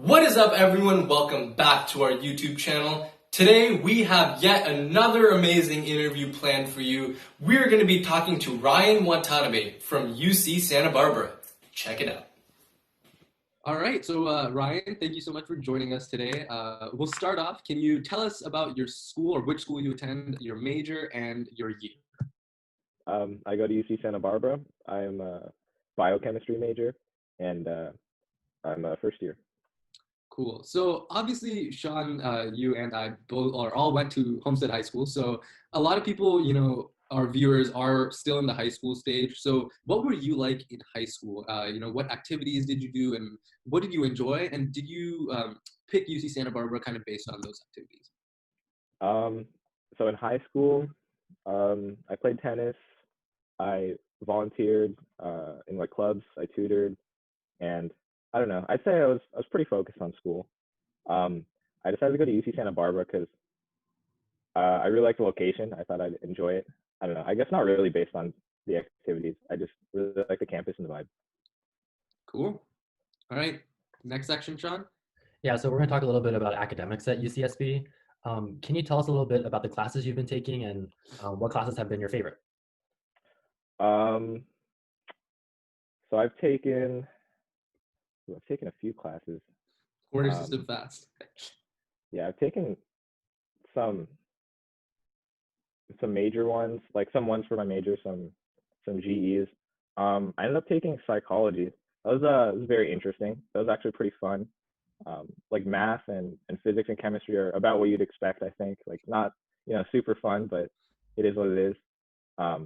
What is up, everyone? Welcome back to our YouTube channel. Today we have yet another amazing interview planned for you. We're going to be talking to Ryan Watanabe from UC Santa Barbara. Check it out. All right, so Ryan, thank you so much for joining us today. We'll start off. Can you tell us about your school or which school you attend, your major, and your year? I go to UC Santa Barbara. I'm a biochemistry major, and I'm a first year. Cool. So obviously, Sean, you and I both all went to Homestead High School. So a lot of people, our viewers are still in the high school stage. So what were you like in high school? What activities did you do, and what did you enjoy? And did you pick UC Santa Barbara kind of based on those activities? So in high school, I played tennis. I volunteered in like clubs. I tutored, and I don't know. I'd say I was pretty focused on school. I decided to go to UC Santa Barbara because I really liked the location. I thought I'd enjoy it. I don't know. I guess not really based on the activities. I just really like the campus and the vibe. Cool. All right. Next section, Sean. Yeah, so we're going to talk a little bit about academics at UCSB. Can you tell us a little bit about the classes you've been taking and what classes have been your favorite? So I've taken a few classes. Quarter system fast. Yeah, I've taken some major ones, like some ones for my major, some GEs. I ended up taking psychology. That was very interesting. That was actually pretty fun. Like math and physics and chemistry are about what you'd expect, I think. Like not, super fun, but it is what it is. I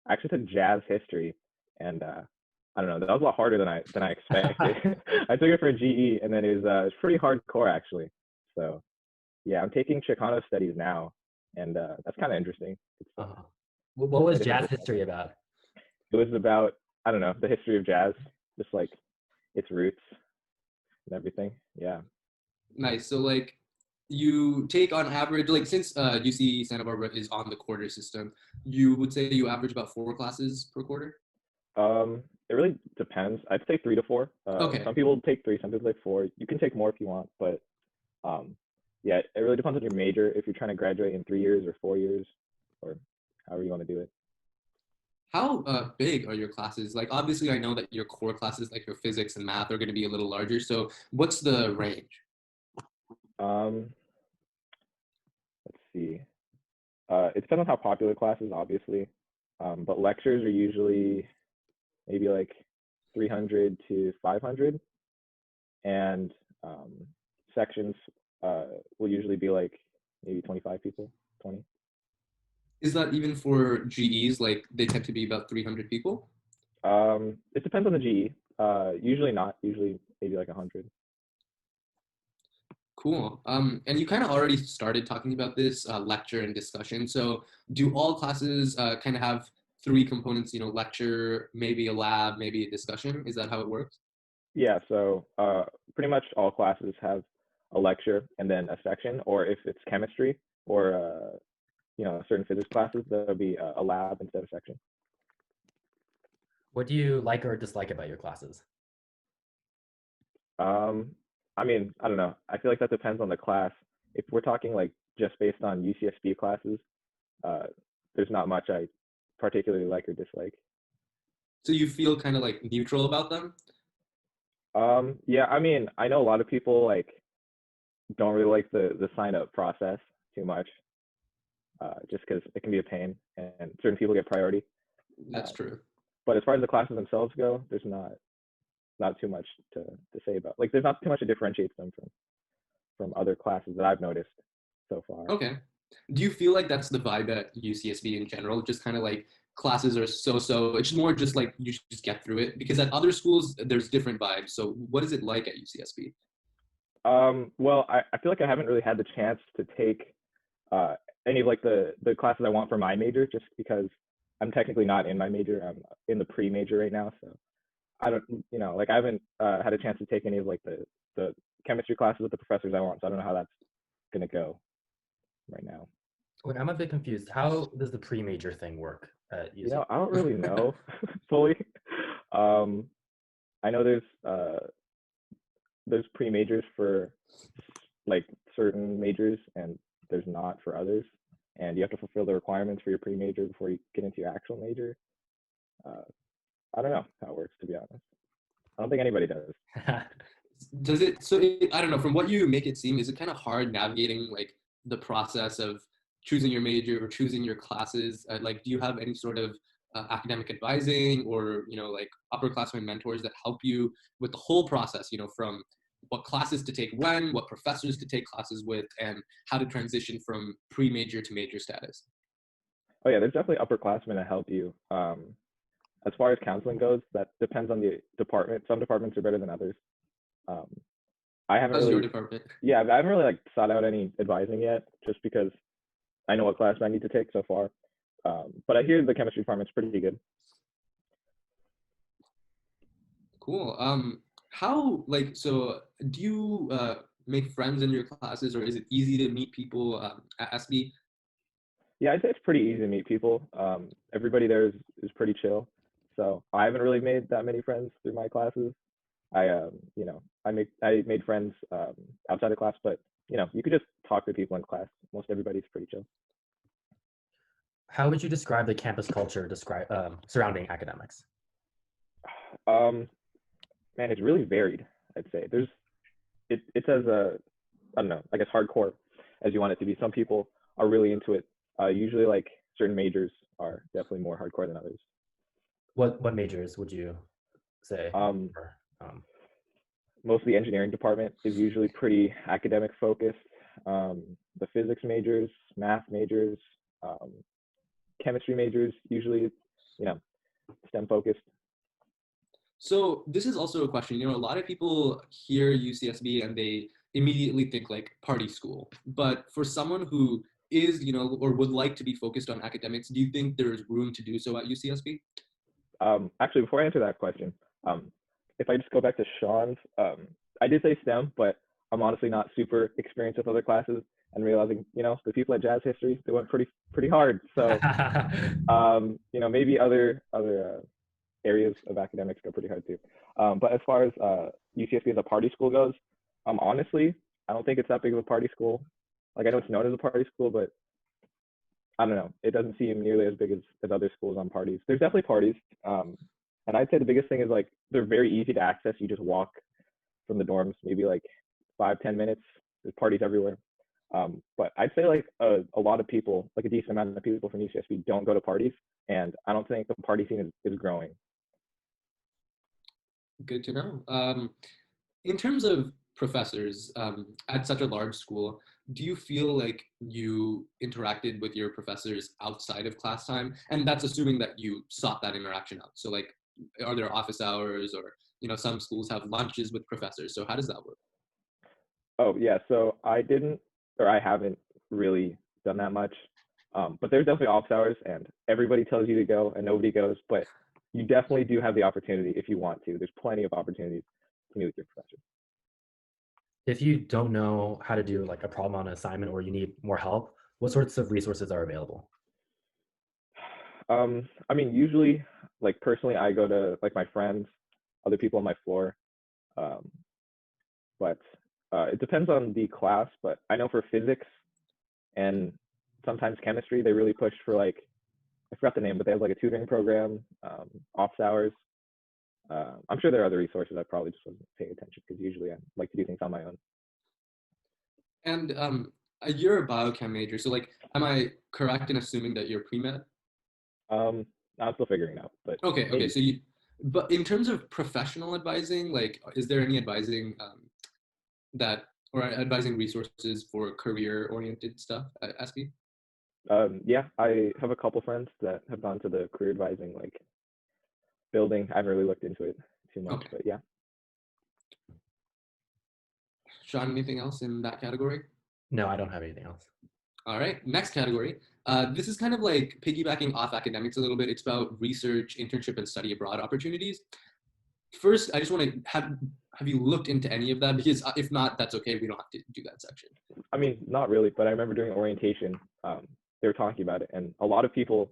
actually took jazz history, and I don't know, that was a lot harder than I expected. I took it for a GE, and then it was pretty hardcore actually. So yeah, I'm taking Chicano studies now, and that's kind of interesting. What was jazz history about? It was about, I don't know, the history of jazz, just like its roots and everything. Yeah. Nice. So like you take on average, like since UC Santa Barbara is on the quarter system, you would say you average about 4 classes per quarter? It really depends. I'd say 3 to 4. Okay. Some people take 3, some people take 4. You can take more if you want, but yeah, it really depends on your major. If you're trying to graduate in 3 years or 4 years, or however you want to do it. How big are your classes? Like obviously I know that your core classes like your physics and math are going to be a little larger. So what's the range? Let's see. It depends on how popular class is, obviously. But lectures are usually maybe like 300 to 500. And sections will usually be like maybe 25 people, 20. Is that even for GEs? Like they tend to be about 300 people? It depends on the GE. Usually not. Usually maybe like 100. Cool. And you kind of already started talking about this lecture and discussion. So do all classes kind of have 3 components, lecture, maybe a lab, maybe a discussion? Is that how it works? Yeah, so pretty much all classes have a lecture and then a section, or if it's chemistry or certain physics classes, there'll be a lab instead of section. What do you like or dislike about your classes? I mean, I don't know. I feel like that depends on the class. If we're talking like just based on UCSB classes, there's not much I particularly like or dislike. So you feel kind of like neutral about them? Yeah, I mean, I know a lot of people like don't really like the sign up process too much, just because it can be a pain and certain people get priority. That's true. But as far as the classes themselves go, there's not too much to say about. Like, there's not too much to differentiate them from other classes that I've noticed so far. Okay. Do you feel like that's the vibe at UCSB in general? Just kind of like classes are so, it's more just like you should just get through it? Because at other schools, there's different vibes. So what is it like at UCSB? Well, I feel like I haven't really had the chance to take any of like the classes I want for my major, just because I'm technically not in my major. I'm in the pre-major right now, so I don't, like I haven't had a chance to take any of like the chemistry classes with the professors I want, so I don't know how that's gonna go right now. Wait, I'm a bit confused. How does the pre-major thing work at UCSB? I don't really know fully. I know there's pre-majors for like certain majors and there's not for others. And you have to fulfill the requirements for your pre-major before you get into your actual major. I don't know how it works, to be honest. I don't think anybody does. Does it, I don't know, from what you make it seem, is it kind of hard navigating like the process of choosing your major or choosing your classes? Like, do you have any sort of academic advising or, like upperclassmen mentors that help you with the whole process, from what classes to take when, what professors to take classes with, and how to transition from pre-major to major status? Oh yeah, there's definitely upperclassmen that help you. As far as counseling goes, that depends on the department. Some departments are better than others. Um, I haven't How's really, your department? yeah, I haven't really like sought out any advising yet, just because I know what class I need to take so far. But I hear the chemistry department's pretty good. Cool. How, like, so do you make friends in your classes, or is it easy to meet people at SB? Yeah, I'd say it's pretty easy to meet people. Everybody there is pretty chill. So I haven't really made that many friends through my classes. I made friends outside of class, but you could just talk to people in class. Most everybody's pretty chill. How would you describe the campus culture surrounding academics? Man, it's really varied. I'd say it's as I don't know, I guess hardcore as you want it to be. Some people are really into it. Usually, like certain majors are definitely more hardcore than others. What majors would you say? Most of the engineering department is usually pretty academic focused. The physics majors, math majors, chemistry majors usually, STEM focused. So this is also a question. A lot of people hear UCSB and they immediately think like party school. But for someone who is, or would like to be focused on academics, do you think there's room to do so at UCSB? Actually, before I answer that question, if I just go back to Sean's, I did say STEM, but I'm honestly not super experienced with other classes and realizing, the people at Jazz History, they went pretty hard. So, maybe other areas of academics go pretty hard too. But as far as UCSB as a party school goes, honestly, I don't think it's that big of a party school. Like I know it's known as a party school, but I don't know. It doesn't seem nearly as big as other schools on parties. There's definitely parties. And I'd say the biggest thing is like they're very easy to access. You just walk from the dorms, maybe like 5-10 minutes. There's parties everywhere. But I'd say like a lot of people, like a decent amount of people from UCSB don't go to parties. And I don't think the party scene is growing. Good to know. In terms of professors at such a large school, do you feel like you interacted with your professors outside of class time? And that's assuming that you sought that interaction out. So like, are there office hours or, some schools have lunches with professors. So how does that work? Oh yeah, so I haven't really done that much. But there's definitely office hours and everybody tells you to go and nobody goes, but you definitely do have the opportunity if you want to. There's plenty of opportunities to meet with your professor. If you don't know how to do like a problem on an assignment or you need more help, what sorts of resources are available? I mean, usually, like personally, I go to like my friends, other people on my floor. But it depends on the class. But I know for physics and sometimes chemistry, they really push for like, I forgot the name, but they have like a tutoring program, office hours. I'm sure there are other resources. I probably just wasn't paying attention because usually I like to do things on my own. And you're a biochem major, so like, am I correct in assuming that you're pre-med? I'm still figuring it out, but Okay, maybe. so but in terms of professional advising, like, is there any advising or advising resources for career-oriented stuff at SB? Yeah, I have a couple friends that have gone to the career advising like building. I haven't really looked into it too much, Okay. but yeah. Sean, anything else in that category? No, I don't have anything else. All right, next category. This is kind of like piggybacking off academics a little bit. It's about research, internship, and study abroad opportunities. First, I just want to have you looked into any of that? Because if not, that's okay. We don't have to do that section. I mean, not really, but I remember during orientation, they were talking about it, and a lot of people,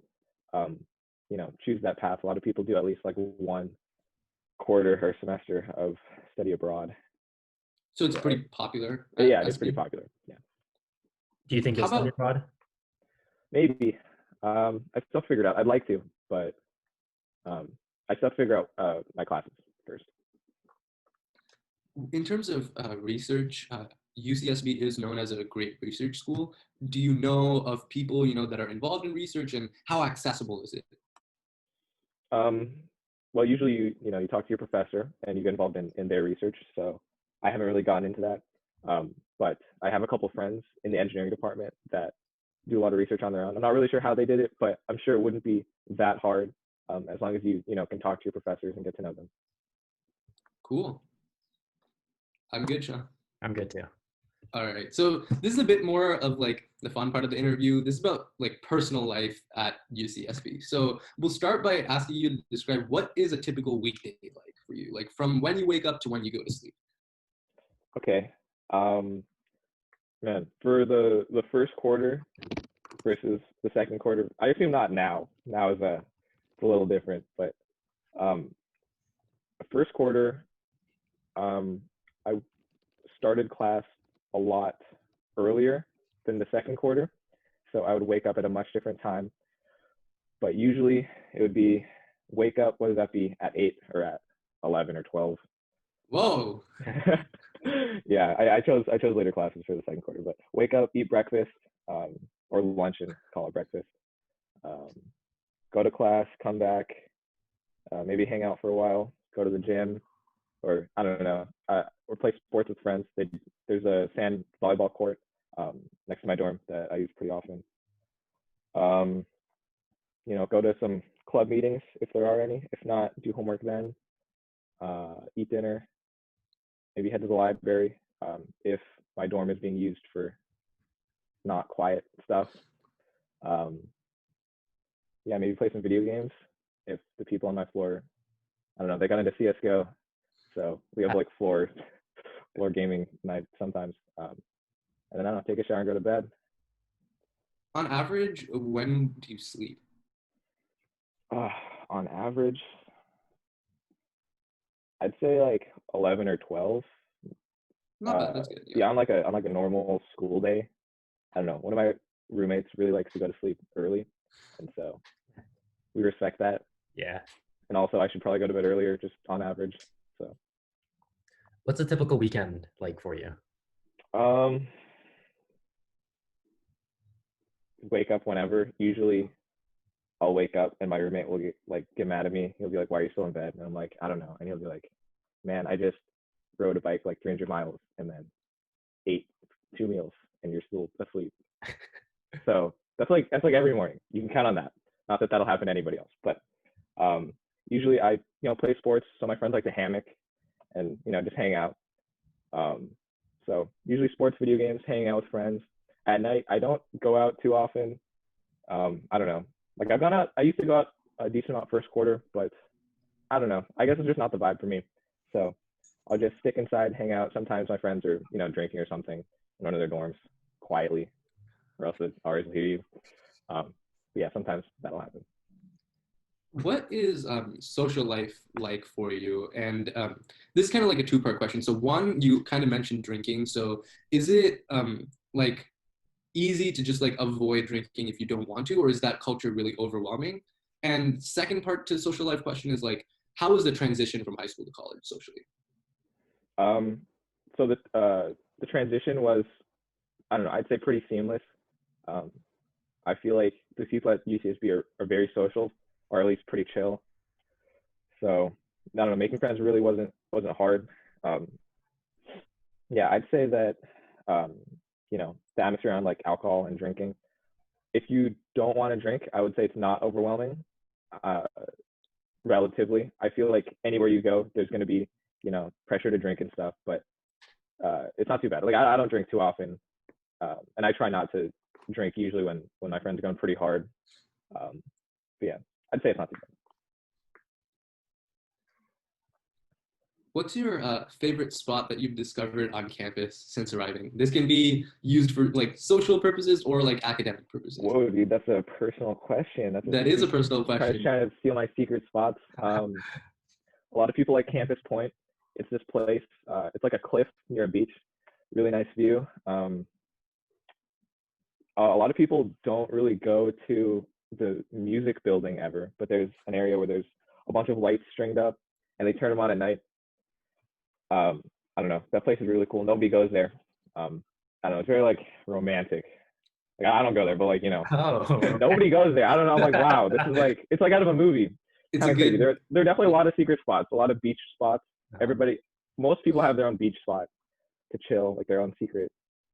choose that path. A lot of people do at least like one quarter or semester of study abroad. So it's So pretty popular yeah, at it's pretty school. popular. Yeah, Do you think How you'll study about abroad? maybe. I still figured out. I'd like to, but I still have to figure out my classes first. in terms of research? UCSB is known as a great research school. Do you know of people that are involved in research, and how accessible is it? Um, well, usually you talk to your professor and you get involved in their research. So I haven't really gotten into that, but I have a couple friends in the engineering department that do a lot of research on their own. I'm not really sure how they did it, but I'm sure it wouldn't be that hard as long as you can talk to your professors and get to know them. Cool. I'm good, Sean. I'm good too. All right. So this is a bit more of like the fun part of the interview. This is about like personal life at UCSB. So we'll start by asking you to describe what is a typical weekday like for you, like from when you wake up to when you go to sleep. Okay. Man, for the first quarter versus the second quarter, I assume not now. Now is it's a little different, but um, the first quarter, I started class a lot earlier than the second quarter, so I would wake up at a much different time. But usually it would be wake up, whether that be at 8 or at 11 or 12. Whoa. Yeah, I chose later classes for the second quarter, but wake up, eat breakfast, or lunch and call it breakfast. Um, Go to class, come back, maybe hang out for a while, go to the gym, or I don't know, or play sports with friends. There's a sand volleyball court next to my dorm that I use pretty often. Um, go to some club meetings if there are any. If not, do homework then. Eat dinner. Maybe head to the library if my dorm is being used for not quiet stuff. Yeah, maybe play some video games if the people on my floor, I don't know, they got into CS:GO, so we have like floor gaming night sometimes. And then I don't know, take a shower and go to bed. On average, when do you sleep? On average, I'd say like 11 or 12. Not bad. That's good. Yeah, on like a normal school day, I don't know. One of my roommates really likes to go to sleep early, and so we respect that. Yeah. And also, I should probably go to bed earlier, just on average. So, What's a typical weekend like for you? Wake up whenever. Usually, I'll wake up and my roommate will get mad at me. He'll be like, "Why are you still in bed?" And I'm like, "I don't know." And he'll be like, "Man, I just rode a bike like 300 miles and then ate 2 meals, and you're still asleep." So that's like every morning. You can count on that. Not that that'll happen to anybody else, but usually I play sports. So my friends like to hammock and just hang out. So usually sports, video games, hanging out with friends. At night, I don't go out too often. I don't know. Like I've gone out. I used to go out a decent amount first quarter, but I don't know. I guess it's just not the vibe for me. So I'll just stick inside, hang out. Sometimes my friends are drinking or something in one of their dorms quietly, or else ours will hear you. But yeah, sometimes that'll happen. What is social life like for you? And this is kind of like a two-part question. So one, you kind of mentioned drinking. So is it like easy to just like avoid drinking if you don't want to, or is that culture really overwhelming? And second part to social life question is like, how is the transition from high school to college socially? So the transition was, I don't know, I'd say pretty seamless. I feel like the people at UCSB are very social, or at least pretty chill. So I don't know, making friends really wasn't hard. Yeah, I'd say that the atmosphere around like alcohol and drinking. If you don't want to drink, I would say it's not overwhelming. Relatively, I feel like anywhere you go, there's going to be pressure to drink and stuff, but it's not too bad. Like I don't drink too often, and I try not to drink usually when my friends are going pretty hard. But yeah, I'd say it's not too bad. What's your favorite spot that you've discovered on campus since arriving? This can be used for like social purposes or like academic purposes. Whoa, dude, that's a personal question. That is a personal question. Trying to steal my secret spots. A lot of people like Campus Point. It's this place. It's like a cliff near a beach. Really nice view. A lot of people don't really go to the music building ever, but there's an area where there's a bunch of lights stringed up, and they turn them on at night. I don't know. That place is really cool. Nobody goes there. I don't know. It's very like romantic. Like I don't go there, but like Oh, nobody goes there. I don't know. I'm like, wow, this is like it's like out of a movie. It's Kind a of crazy. good. There are definitely a lot of secret spots, a lot of beach spots. Most people have their own beach spot to chill, like their own secret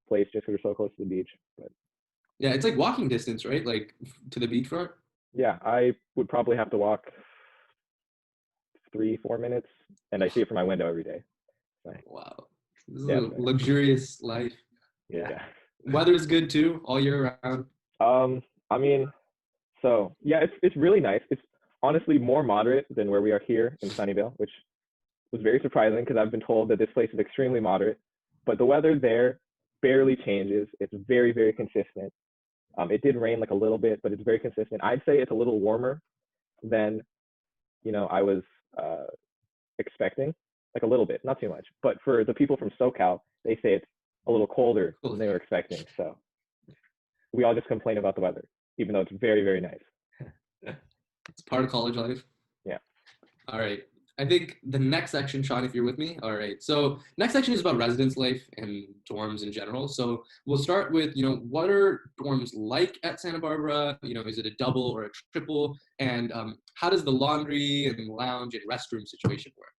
place, just because they're so close to the beach. But Yeah, it's like walking distance, right? Like to the beachfront. yeah, I would probably have to walk 3-4 minutes, and I see it from my window every day. So Wow, this is yeah, a luxurious life. yeah. Weather's good too, all year round. I mean, so yeah, it's really nice. It's honestly more moderate than where we are here in Sunnyvale, which was very surprising because I've been told that this place is extremely moderate, but the weather there barely changes. It's very, very consistent. It did rain like a little bit, but it's very consistent. I'd say it's a little warmer than I was expecting, like a little bit, not too much. But for the people from SoCal, they say it's a little colder than they were expecting. So we all just complain about the weather, even though it's very, very nice. It's part of college life. Yeah. All right. I think the next section, Sean, if you're with me. All right. So next section is about residence life and dorms in general. So we'll start with, what are dorms like at Santa Barbara? Is it a double or a triple? And how does the laundry and lounge and restroom situation work?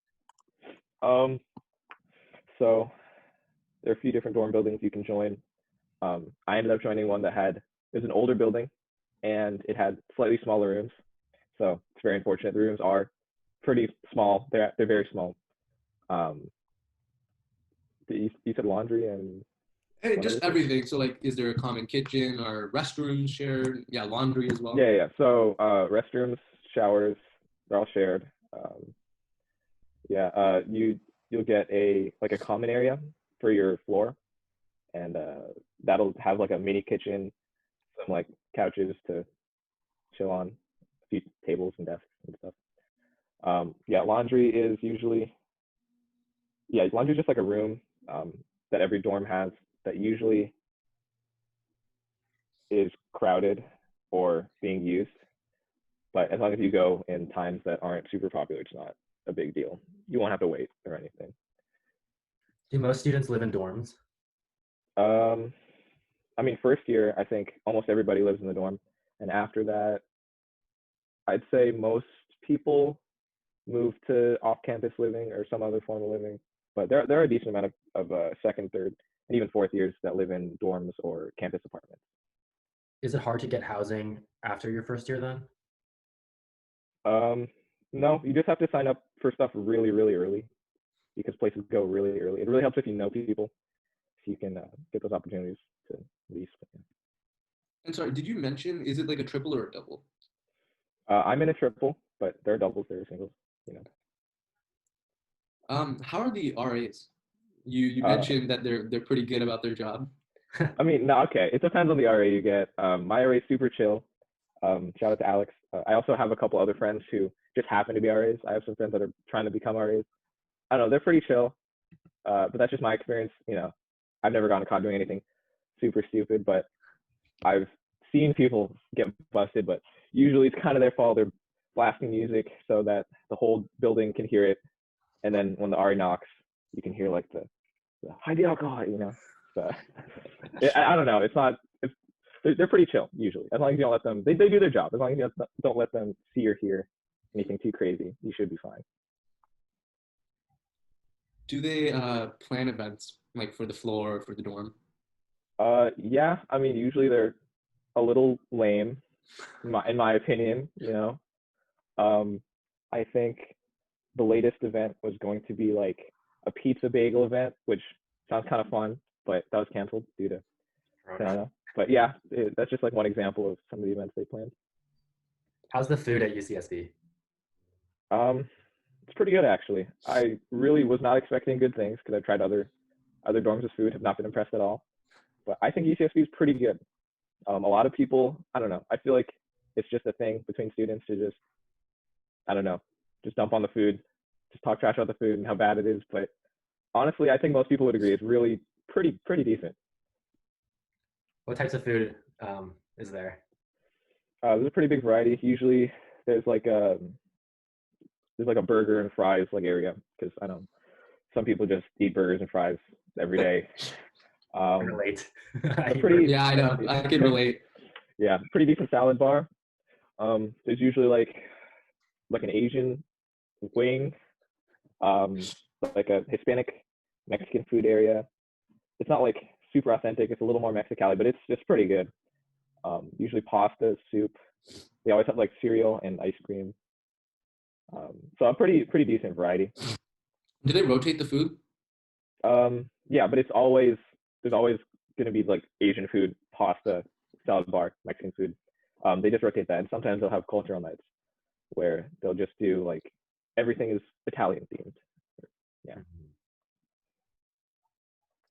So there are a few different dorm buildings you can join. I ended up joining one that it was an older building, and it had slightly smaller rooms. So it's very unfortunate. The rooms are pretty small. They're very small. You said laundry and Hey, just everything. So like, is there a common kitchen or restrooms shared? Yeah, laundry as well. Yeah. So restrooms, showers, they're all shared. You'll get a common area for your floor, and that'll have like a mini kitchen, some like couches to chill on, a few tables and desks and stuff. Laundry is just like a room that every dorm has that usually is crowded or being used. But as long as you go in times that aren't super popular, it's not a big deal. You won't have to wait or anything. do most students live in dorms? I mean, first year, I think almost everybody lives in the dorm. And after that, I'd say most people move to off-campus living or some other form of living. But there are a decent amount of second, third, and even fourth years that live in dorms or campus apartments. Is it hard to get housing after your first year then? No, you just have to sign up for stuff really, really early because places go really early. It really helps if you know people, so you can get those opportunities to lease. And sorry, did you mention, is it like a triple or a double? I'm in a triple, but there are doubles, there are singles. How are the RAs? You mentioned that they're pretty good about their job. I mean, no, okay. It depends on the RA you get. My RA is super chill. Shout out to Alex. I also have a couple other friends who just happen to be RAs. I have some friends that are trying to become RAs. I don't know, they're pretty chill. But that's just my experience. I've never gotten caught doing anything super stupid, but I've seen people get busted, but usually it's kind of their fault. They're blasting music so that the whole building can hear it. And then when the RA knocks, you can hear like the hide the alcohol, So I don't know. They're pretty chill usually. As long as you don't let them, they do their job. As long as you don't let them see or hear anything too crazy, you should be fine. Do they plan events like for the floor or for the dorm? Yeah. I mean, usually they're a little lame, in my opinion. I think the latest event was going to be like a pizza bagel event, which sounds kind of fun, but that was canceled due to Corona. But yeah, that's just like one example of some of the events they planned. How's the food at UCSB? It's pretty good actually. I really was not expecting good things because I've tried other dorms with food, have not been impressed at all. But I think UCSB is pretty good. A lot of people, I don't know. I feel like it's just a thing between students to just, I don't know, just dump on the food just talk trash about the food and how bad it is. But honestly, I think most people would agree it's really pretty decent. What types of food is there? There's a pretty big variety. Usually, there's like a burger and fries like area because I know some people just eat burgers and fries every day. I relate. A pretty Yeah, I know. I can relate. yeah, pretty decent salad bar. There's usually like an Asian wing, um, like a Hispanic Mexican food area. It's not like super authentic. It's a little more Mexicali, but it's pretty good. Usually pasta, soup. They always have like cereal and ice cream. So a pretty decent variety. Do they rotate the food? Yeah, but there's always going to be like Asian food, pasta, salad bar, Mexican food. They just rotate that, and sometimes they'll have cultural nights where they'll just do like everything is Italian themed. Yeah.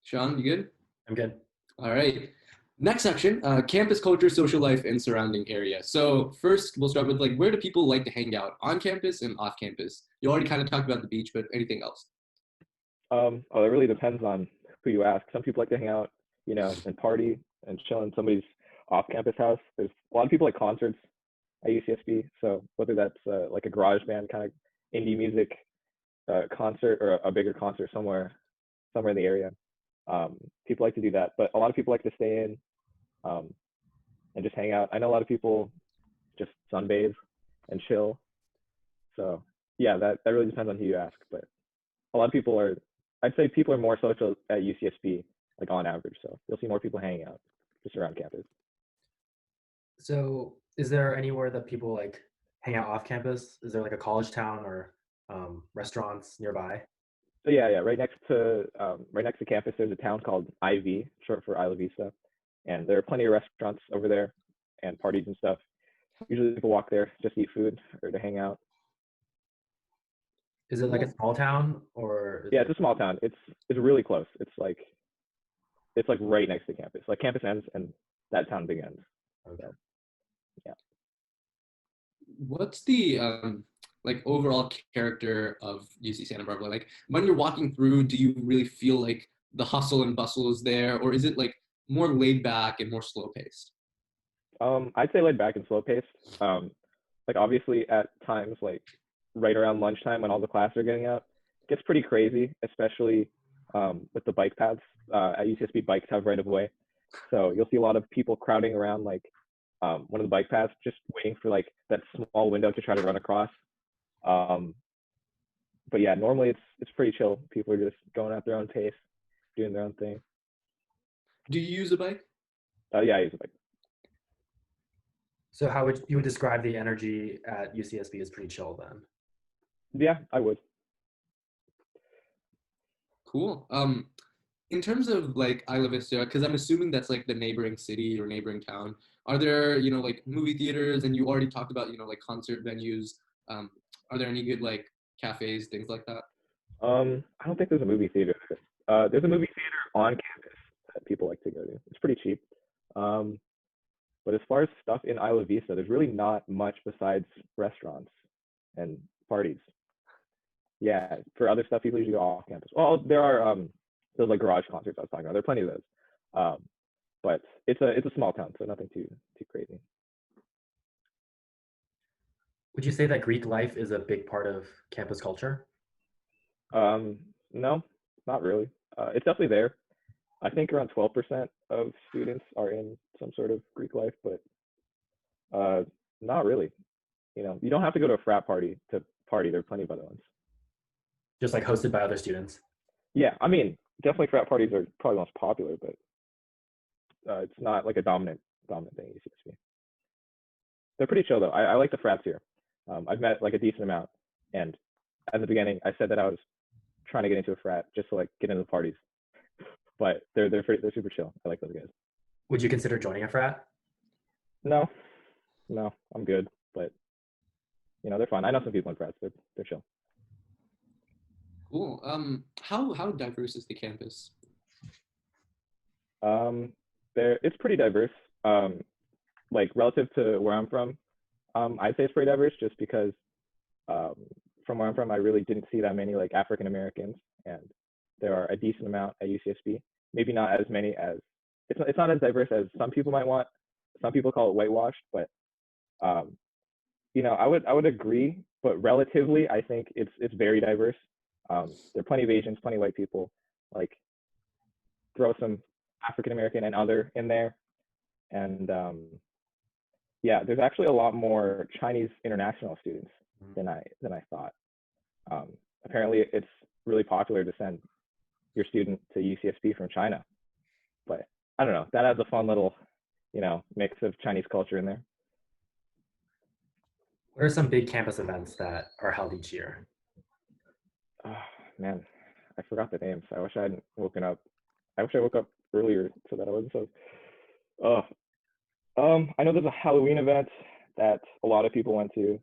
Sean, you good? I'm good. All right. Next section, campus culture, social life, and surrounding area. So first, we'll start with like, where do people like to hang out on campus and off campus? You already kind of talked about the beach, but anything else? Oh, it really depends on who you ask. Some people like to hang out, and party and chill in somebody's off-campus house. There's a lot of people like concerts at UCSB. So whether that's like a garage band kind of indie music concert or a bigger concert somewhere in the area, people like to do that. But a lot of people like to stay in and just hang out. I know a lot of people just sunbathe and chill. So yeah, that really depends on who you ask. But a lot of people I'd say people are more social at UCSB, like on average. So you'll see more people hanging out just around campus. So is there anywhere that people like hang out off campus? Is there like a college town or restaurants nearby? So yeah, right next to campus, there's a town called IV, short for Isla Vista, and there are plenty of restaurants over there and parties and stuff. Usually people walk there just to eat food or to hang out. Is it like a small town or Yeah, it's a small town. It's really close. It's like right next to campus. Like campus ends and that town begins. okay. So, yeah. What's the like overall character of UC Santa Barbara? Like when you're walking through, do you really feel like the hustle and bustle is there, or is it like more laid back and more slow paced? I'd say laid back and slow paced. Like obviously at times like right around lunchtime when all the classes are getting out, it gets pretty crazy, especially with the bike paths. At UCSB, bikes have right of way, so you'll see a lot of people crowding around like one of the bike paths, just waiting for like that small window to try to run across. But yeah, normally it's pretty chill. People are just going at their own pace, doing their own thing. Do you use a bike? Yeah, I use a bike. So how would you describe the energy at UCSB as pretty chill then? Yeah, I would. Cool. In terms of like Isla Vista, because I'm assuming that's like the neighboring city or neighboring town, are there, like movie theaters, and you already talked about, like concert venues. Are there any good like cafes, things like that? I don't think there's a movie theater. There's a movie theater on campus that people like to go to. It's pretty cheap. But as far as stuff in Isla Vista, there's really not much besides restaurants and parties. Yeah, for other stuff, people usually go off campus. Well, there are those like garage concerts I was talking about. There are plenty of those. But it's a small town, so nothing too crazy. Would you say that Greek life is a big part of campus culture? No, not really. It's definitely there. I think around 12% of students are in some sort of Greek life, but not really. You don't have to go to a frat party to party. There are plenty of other ones. Just like hosted by other students? Yeah, I mean, definitely frat parties are probably the most popular, but it's not like a dominant thing at UCSB. They're pretty chill though. I like the frats here. I've met like a decent amount, and at the beginning I said that I was trying to get into a frat just to like get into the parties, but they're super chill. I like those guys. Would you consider joining a frat? No, I'm good, but they're fine. I know some people in frats. They're chill. Cool. How diverse is the campus? It's pretty diverse. Like relative to where I'm from, I'd say it's pretty diverse just because from where I'm from, I really didn't see that many like African Americans, and there are a decent amount at UCSB. Maybe not as many as it's not as diverse as some people might want. Some people call it whitewashed, but um, I would agree, but relatively, I think it's very diverse. There are plenty of Asians, plenty of white people. Like throw some African American and other in there, and yeah, there's actually a lot more Chinese international students than I thought. Um, Apparently, it's really popular to send your student to UCSB from China, but I don't know. That adds a fun little, mix of Chinese culture in there. What are some big campus events that are held each year? Oh, man, I forgot the names. I wish I hadn't woken up. I wish I woke up earlier so that I wasn't so. Oh, I know there's a Halloween event that a lot of people went to.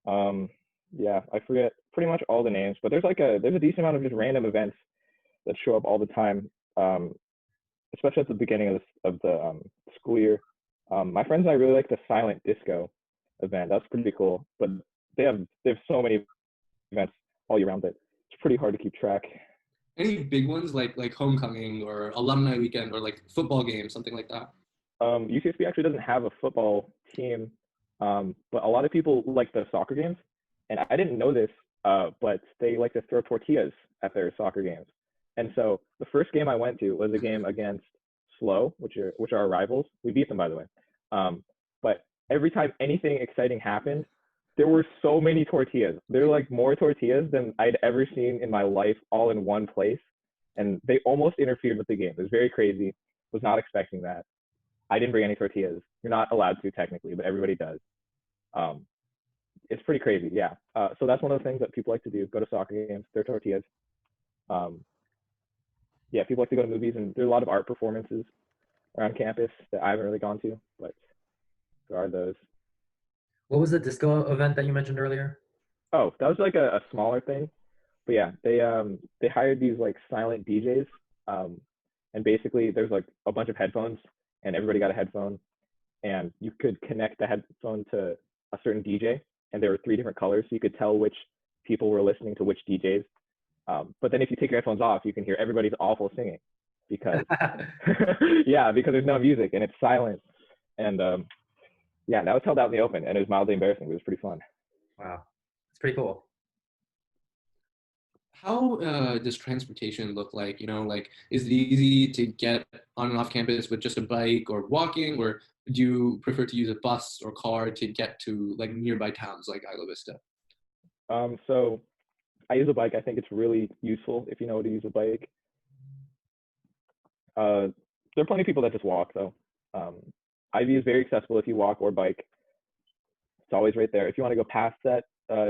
Um, yeah, I forget pretty much all the names, but there's a decent amount of just random events that show up all the time, especially at the beginning of the school year. My friends and I really like the silent disco event. That's pretty cool, but they have so many events all year round that it's pretty hard to keep track. Any big ones like homecoming or alumni weekend or like football game, something like that? UCSB actually doesn't have a football team, but a lot of people like the soccer games, and I didn't know this, but they like to throw tortillas at their soccer games. And so the first game I went to was a game against Slow, which are our rivals. We beat them, by the way. But every time anything exciting happened, there were so many tortillas. There were like more tortillas than I'd ever seen in my life, all in one place, and they almost interfered with the game. It was very crazy. Was not expecting that. I didn't bring any tortillas. You're not allowed to technically, but everybody does. Um, it's pretty crazy, yeah. So that's one of the things that people like to do: go to soccer games, throw tortillas. Um, yeah, people like to go to movies, and there's a lot of art performances around campus that I haven't really gone to, but there are those. What was the disco event that you mentioned earlier? Oh, that was like a smaller thing, but yeah, they hired these like silent DJs, um, and basically there's like a bunch of headphones, and everybody got a headphone, and you could connect the headphone to a certain DJ, and there were three different colors, so you could tell which people were listening to which DJs. But then if you take your headphones off, you can hear everybody's awful singing because yeah, because there's no music and it's silent. And yeah, that was held out in the open, and it was mildly embarrassing, but it was pretty fun. Wow, it's pretty cool. How does transportation look like? Like is it easy to get on and off campus with just a bike or walking, or do you prefer to use a bus or car to get to like nearby towns like Isla Vista? So I use a bike. I think it's really useful if you know how to use a bike. There are plenty of people that just walk though. Um, Ivy is very accessible if you walk or bike. It's always right there. If you want to go past that,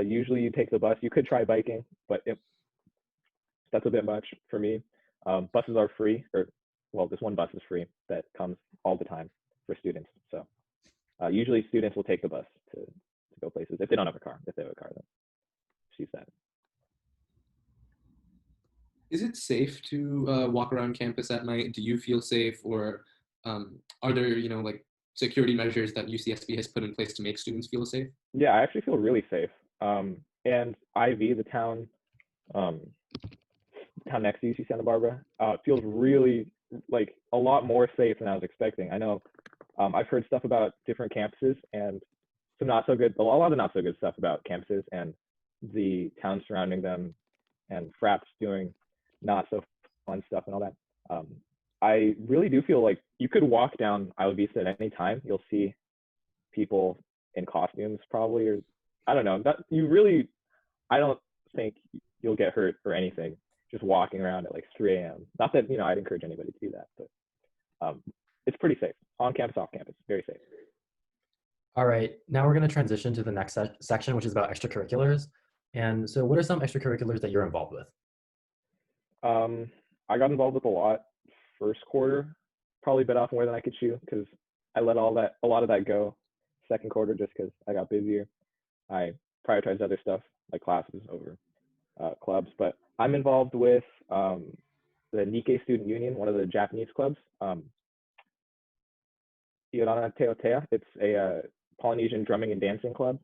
usually you take the bus. You could try biking, but that's a bit much for me. Buses are free, or well, this one bus is free that comes all the time for students. So usually students will take the bus to go places if they don't have a car. If they have a car, then just use that. Is it safe to walk around campus at night? Do you feel safe, or are there, like security measures that UCSB has put in place to make students feel safe? Yeah, I actually feel really safe. And Ivy, the um, town next to UC Santa Barbara, feels really like a lot more safe than I was expecting. I know I've heard stuff about different campuses and some not so good, a lot of not so good stuff about campuses and the towns surrounding them and fraps doing not so fun stuff and all that. I really do feel like you could walk down Isla Vista at any time. You'll see people in costumes probably, or I don't know. That you really, I don't think you'll get hurt or anything just walking around at like 3 a.m. Not that I'd encourage anybody to do that, but it's pretty safe on campus, off campus, very safe. All right, now we're going to transition to the next section, which is about extracurriculars. And so what are some extracurriculars that you're involved with? I got involved with a lot first quarter, probably bit off more than I could chew because I let a lot of that go second quarter just because I got busier. I prioritized other stuff like classes over clubs, but I'm involved with the Nikkei Student Union, one of the Japanese clubs. It's a Polynesian drumming and dancing club.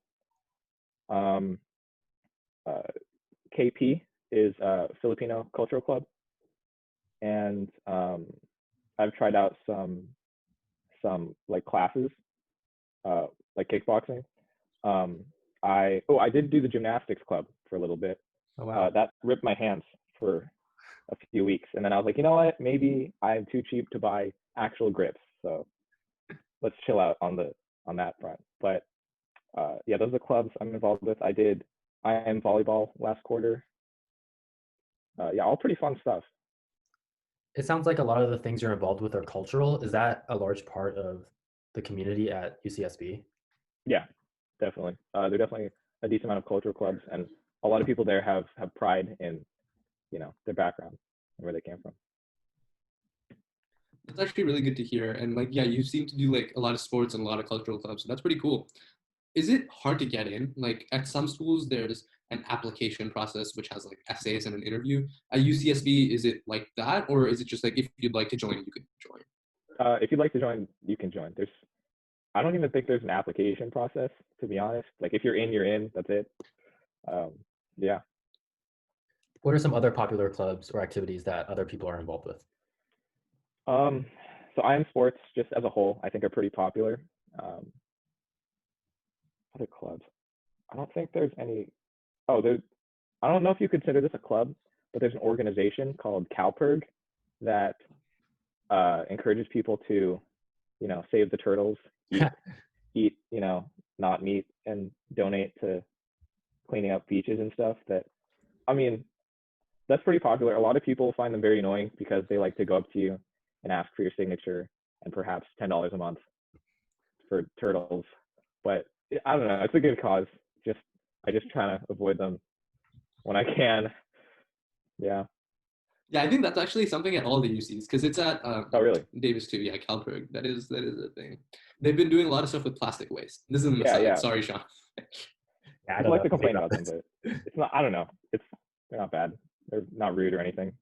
uh, KP is Filipino Cultural Club, and I've tried out some like classes, like kickboxing. I did do the gymnastics club for a little bit. Oh, wow. That ripped my hands for a few weeks, and then I was like, you know what? Maybe I'm too cheap to buy actual grips, so let's chill out on that front. But yeah, those are the clubs I'm involved with. I am volleyball last quarter. Yeah, all pretty fun stuff. It sounds like a lot of the things you're involved with are cultural. Is that a large part of the community at UCSB? Yeah, definitely. There are definitely a decent amount of cultural clubs, and a lot of people there have pride in their background and where they came from. That's actually really good to hear. And like, yeah, you seem to do like a lot of sports and a lot of cultural clubs. So that's pretty cool. Is it hard to get in? Like at some schools, there's an application process which has like essays and an interview. At UCSB, is it like that, or is it just like if you'd like to join, you could join? If you'd like to join, you can join. I don't even think there's an application process, to be honest. Like if you're in, you're in. That's it. Um, yeah. What are some other popular clubs or activities that other people are involved with? So IM sports, just as a whole, I think are pretty popular. Um, Other clubs. I don't think there's any. Oh, I don't know if you consider this a club, but there's an organization called CalPERG that encourages people to, save the turtles, eat, not meat, and donate to cleaning up beaches and stuff. I mean, that's pretty popular. A lot of people find them very annoying because they like to go up to you and ask for your signature and perhaps $10 a month for turtles. But I don't know. It's a good cause. I just try to avoid them when I can. Yeah. Yeah, I think that's actually something at all the UCs because it's at Oh, really? Davis too. Yeah, CalPERG. That is a thing. They've been doing a lot of stuff with plastic waste. This is an aside. Yeah. Sorry, Sean. Yeah, I People don't like know to complain about about them, but it's not. I don't know. They're not bad. They're not rude or anything.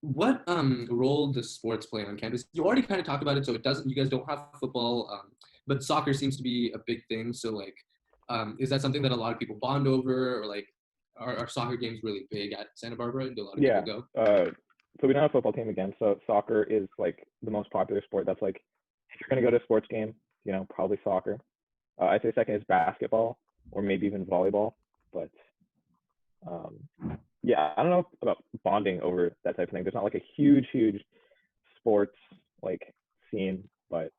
What role does sports play on campus? You already kind of talked about it, so it doesn't. You guys don't have football, but soccer seems to be a big thing. So like, is that something that a lot of people bond over, or like, are soccer games really big at Santa Barbara? Do a lot of Yeah. people So we don't have a football team again. So soccer is like the most popular sport. That's like if you're gonna go to a sports game, probably soccer. I'd say second is basketball or maybe even volleyball. But yeah, I don't know about bonding over that type of thing. There's not like a huge sports like scene, but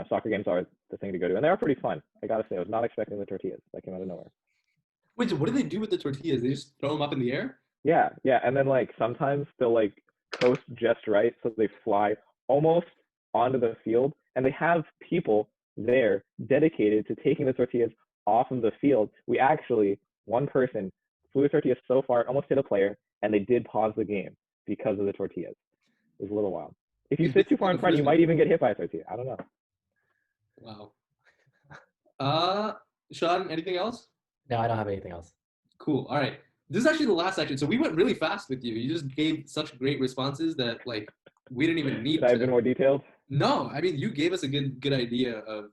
soccer games are the thing to go to, and they are pretty fun. I gotta say, I was not expecting the tortillas that came out of nowhere. Wait, so what do they do with the tortillas? They just throw them up in the air? Yeah, and then like sometimes they'll like coast just right so they fly almost onto the field, and they have people there dedicated to taking the tortillas off of the field. One person flew a tortilla so far it almost hit a player, and they did pause the game because of the tortillas. It was a little wild. If you It's sit too basically far like in a front, you frisbee. might even get hit by a tortilla. I don't know. Wow. Uh, Sean, anything else? No, I don't have anything else. Cool. All right. This is actually the last section. So we went really fast with you. You just gave such great responses that like we didn't even Should need I have to. been more detailed? No, I mean you gave us a good idea of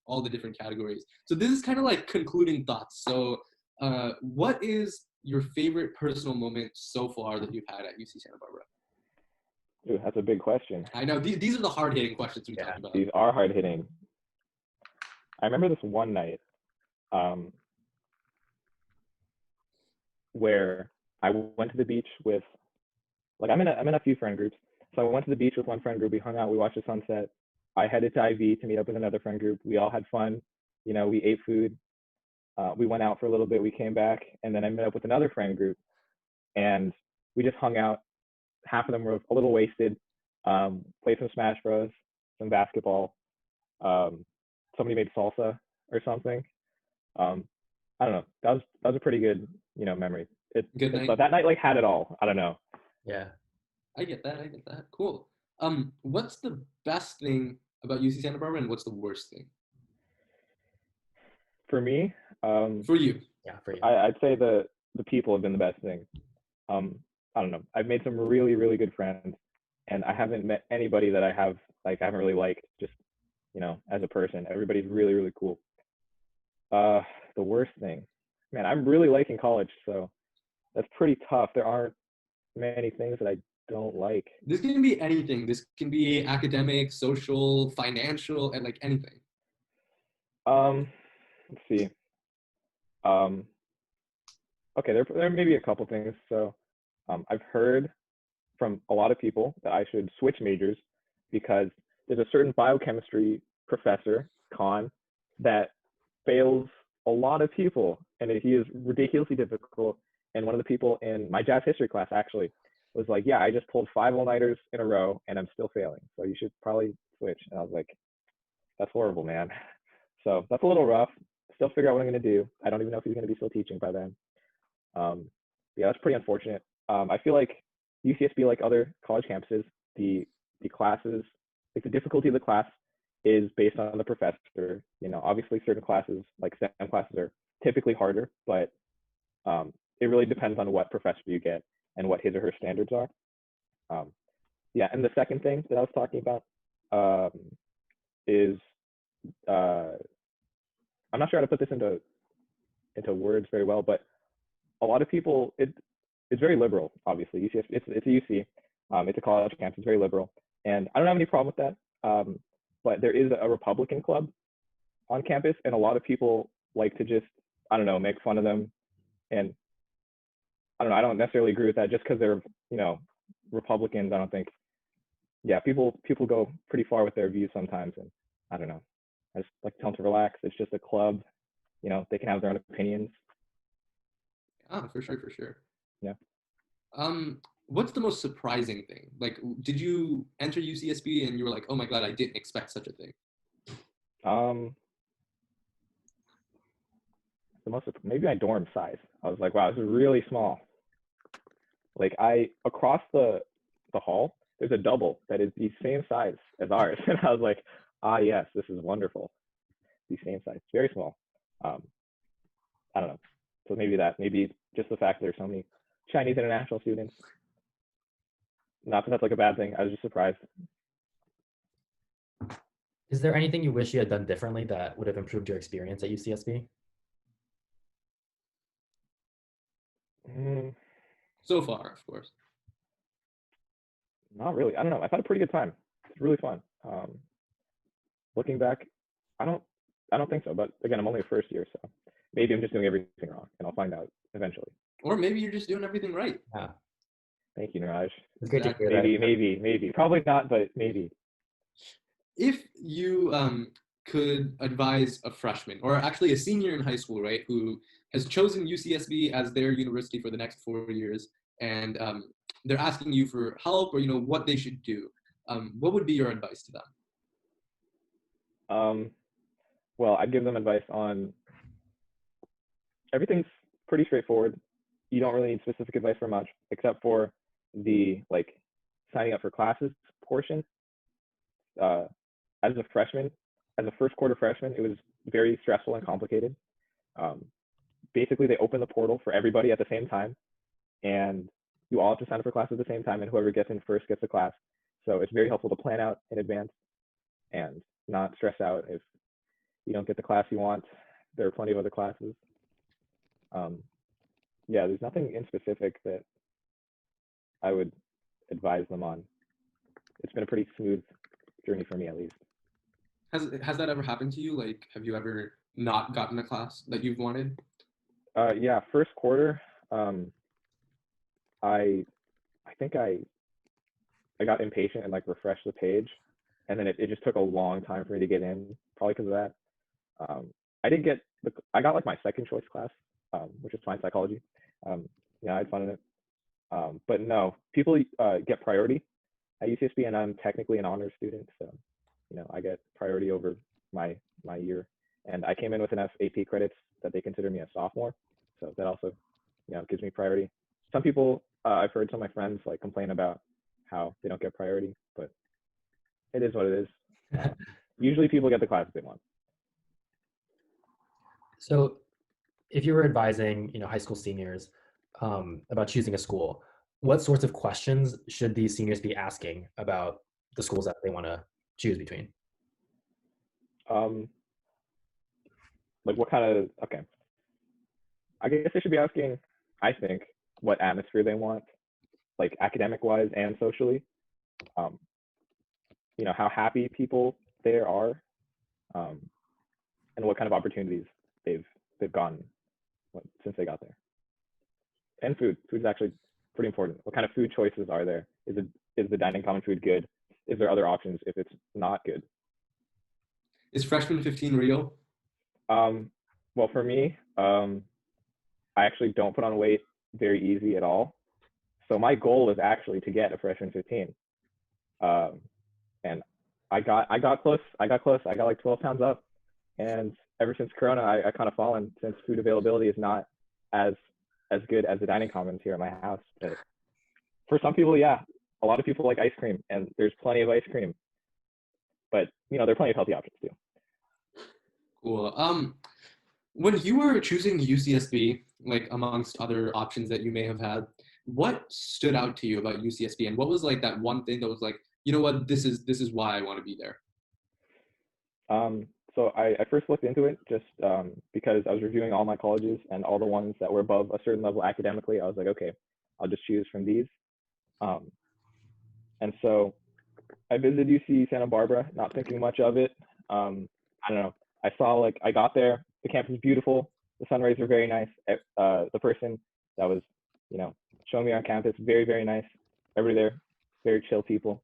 all the different categories. So this is kind of like concluding thoughts. So what is your favorite personal moment so far that you've had at UC Santa Barbara? Ooh, that's a big question. I know these are the hard hitting questions we Yeah. talked about. These are hard hitting. I remember this one night where I went to the beach with, like, I'm in a few friend groups. So I went to the beach with one friend group. We hung out. We watched the sunset. I headed to IV to meet up with another friend group. We all had fun. We ate food. We went out for a little bit. We came back, and then I met up with another friend group, and we just hung out. Half of them were a little wasted. Played some Smash Bros, some basketball. Somebody made salsa or something. I don't know. That was a pretty good memory. Good night. That night like had it all. I don't know. Yeah. I get that. Cool. What's the best thing about UC Santa Barbara and what's the worst thing? For me, For you. Yeah, for you. I'd say the people have been the best thing. I don't know. I've made some really, really good friends, and I haven't met anybody that I haven't really liked just, as a person. Everybody's really, really cool. The worst thing. man, I'm really liking college, so that's pretty tough. There aren't many things that I don't like. This can be anything. This can be academic, social, financial, and like anything. Let's see. Um, okay, there may be a couple things. So, I've heard from a lot of people that I should switch majors because there's a certain biochemistry professor, Khan, that fails a lot of people, and he is ridiculously difficult. And one of the people in my jazz history class actually was like, "Yeah, I just pulled 5 all-nighters in a row, and I'm still failing. So you should probably switch." And I was like, "That's horrible, man." So that's a little rough. Still figure out what I'm going to do. I don't even know if he's going to be still teaching by then. Um, yeah, that's pretty unfortunate. I feel like UCSB, like other college campuses, the classes, like the difficulty of the class is based on the professor. You know, obviously certain classes, like STEM classes, are typically harder, but it really depends on what professor you get and what his or her standards are. Um, yeah, and the second thing that I was talking about is I'm not sure how to put this into words very well, but a lot of people it's very liberal. Obviously, UCSB it's a UC, it's a college campus, it's very liberal, and I don't have any problem with that. But there is a Republican club on campus, and a lot of people like to just I don't know make fun of them, and I don't know I don't necessarily agree with that just because they're Republicans. I don't think people go pretty far with their views sometimes, and I don't know. I just like to tell them to relax. It's just a club. They can have their own opinions. Ah, for sure, for sure. Yeah. What's the most surprising thing? Like, did you enter UCSB and you were like, oh my God, I didn't expect such a thing? Maybe my dorm size. I was like, wow, this is really small. Like across the hall, there's a double that is the same size as ours, and I was like, yes, this is wonderful. The same size, very small. I don't know. So maybe just the fact there's so many Chinese international students. Not that that's like a bad thing. I was just surprised. Is there anything you wish you had done differently that would have improved your experience at UCSB? So far, of course. Not really. I don't know. I've had a pretty good time. It's really fun. Looking back, I don't think so. But again, I'm only a first year, so maybe I'm just doing everything wrong, and I'll find out eventually. Or maybe you're just doing everything right. Yeah. Thank you, Niraj. It's great to hear that. Maybe. Probably not, but maybe. If you could advise a freshman, or actually a senior in high school, right, who has chosen UCSB as their university for the next 4 years, and they're asking you for help or what they should do, what would be your advice to them? Well, I'd give them advice on everything's pretty straightforward. You don't really need specific advice for much, except for the signing up for classes portion. As a freshman, as a first quarter freshman, it was very stressful and complicated. Basically, they open the portal for everybody at the same time, and you all have to sign up for classes at the same time, and whoever gets in first gets a class. So it's very helpful to plan out in advance and not stress out if you don't get the class you want. There are plenty of other classes. There's nothing in specific that I would advise them on. It's been a pretty smooth journey for me, at least. Has that ever happened to you? Like, have you ever not gotten a class that you've wanted? First quarter, I think I got impatient and refreshed the page, and then it just took a long time for me to get in, probably because of that. I got my second choice class, which is fine, psychology. I had fun in it. But no, people get priority at UCSB, and I'm technically an honors student, so I get priority over my year. And I came in with enough AP credits that they consider me a sophomore, so that also gives me priority. Some people, I've heard some of my friends complain about how they don't get priority, but it is what it is. Usually people get the classes they want. So if you were advising, high school seniors about choosing a school, what sorts of questions should these seniors be asking about the schools that they want to choose between? What kind of, okay. I guess they should be asking, I think, what atmosphere they want, like academic wise and socially. Um, how happy people there are, um, and what kind of opportunities they've gotten since they got there. And food. Food is actually pretty important. What kind of food choices are there? Is the dining common food good? Is there other options if it's not good? Is freshman 15 real? Well, for me, I actually don't put on weight very easy at all. So my goal is actually to get a freshman 15. And I got close. I got like 12 pounds up. And ever since Corona, I kind of fallen since food availability is not as good as the dining commons here at my house. But for some people, yeah, a lot of people like ice cream, and there's plenty of ice cream. But there are plenty of healthy options too. Cool. When you were choosing UCSB, like amongst other options that you may have had, what stood out to you about UCSB, and what was like that one thing that was like, you know what, this is why I want to be there? So I first looked into it just because I was reviewing all my colleges, and all the ones that were above a certain level academically, I was like, okay, I'll just choose from these. And so I visited UC Santa Barbara, not thinking much of it. I don't know. I got there, the campus is beautiful, the sun rays were very nice. The person that was, showing me on campus, very, very nice. Everybody there, very chill people.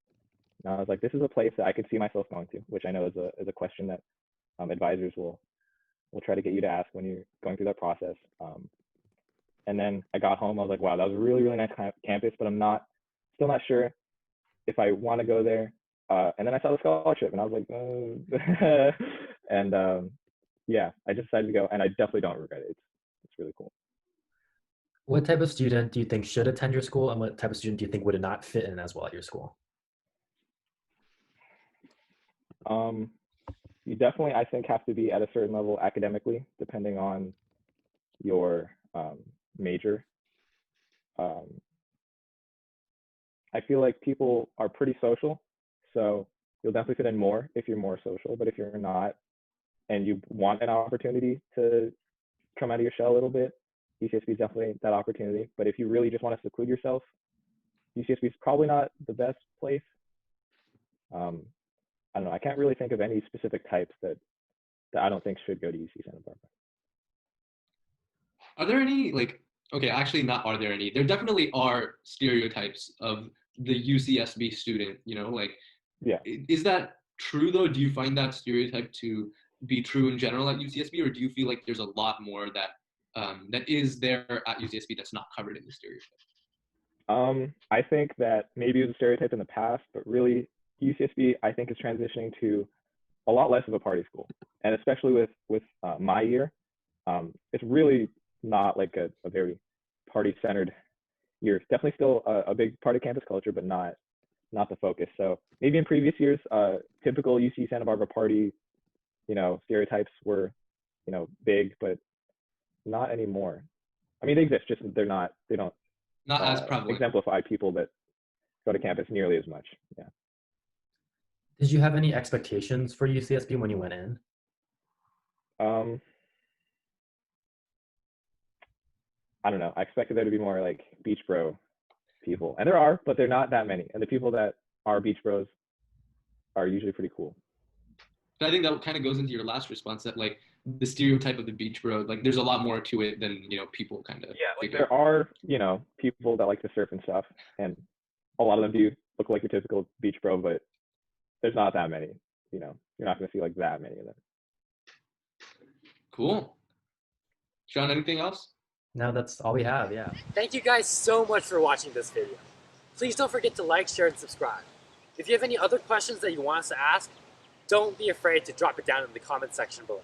And I was like, this is a place that I could see myself going to, which I know is a question that advisors will try to get you to ask when you're going through that process. And then I got home, I was like, wow, that was a really, really nice campus, but I'm still not sure if I want to go there. And then I saw the scholarship, and I was like, and yeah, I just decided to go, and I definitely don't regret it. It's really cool. What type of student do you think should attend your school, and what type of student do you think would not fit in as well at your school? You definitely, I think, have to be at a certain level academically, depending on your major. I feel like people are pretty social, so you'll definitely fit in more if you're more social. But if you're not, and you want an opportunity to come out of your shell a little bit, UCSB is definitely that opportunity. But if you really just want to seclude yourself, UCSB is probably not the best place. I don't know. I can't really think of any specific types that I don't think should go to UC Santa Barbara. Are there any, like, okay, actually not are there any, there definitely are stereotypes of the UCSB student, like, yeah. Is that true though? Do you find that stereotype to be true in general at UCSB, or do you feel like there's a lot more that that is there at UCSB that's not covered in the stereotype? I think that maybe it was a stereotype in the past, but really UCSB, I think, is transitioning to a lot less of a party school, and especially with my year, it's really not like a very party-centered year. It's definitely still a big part of campus culture, but not the focus. So maybe in previous years, typical UC Santa Barbara party, stereotypes were, big, but not anymore. I mean, they exist, just they don't not as prevalent. Exemplify people that go to campus nearly as much. Yeah. Did you have any expectations for UCSB when you went in? I don't know. I expected there to be more like beach bro people, and there are, but they're not that many. And the people that are beach bros are usually pretty cool. So I think that kind of goes into your last response, that like the stereotype of the beach bro, like there's a lot more to it than people kind of. Yeah, like there are people that like to surf and stuff, and a lot of them do look like your typical beach bro, but there's not that many. You're not going to see like that many of them. Cool. Sean, anything else? No, that's all we have. Yeah. Thank you guys so much for watching this video. Please don't forget to like, share, and subscribe. If you have any other questions that you want us to ask, don't be afraid to drop it down in the comment section below.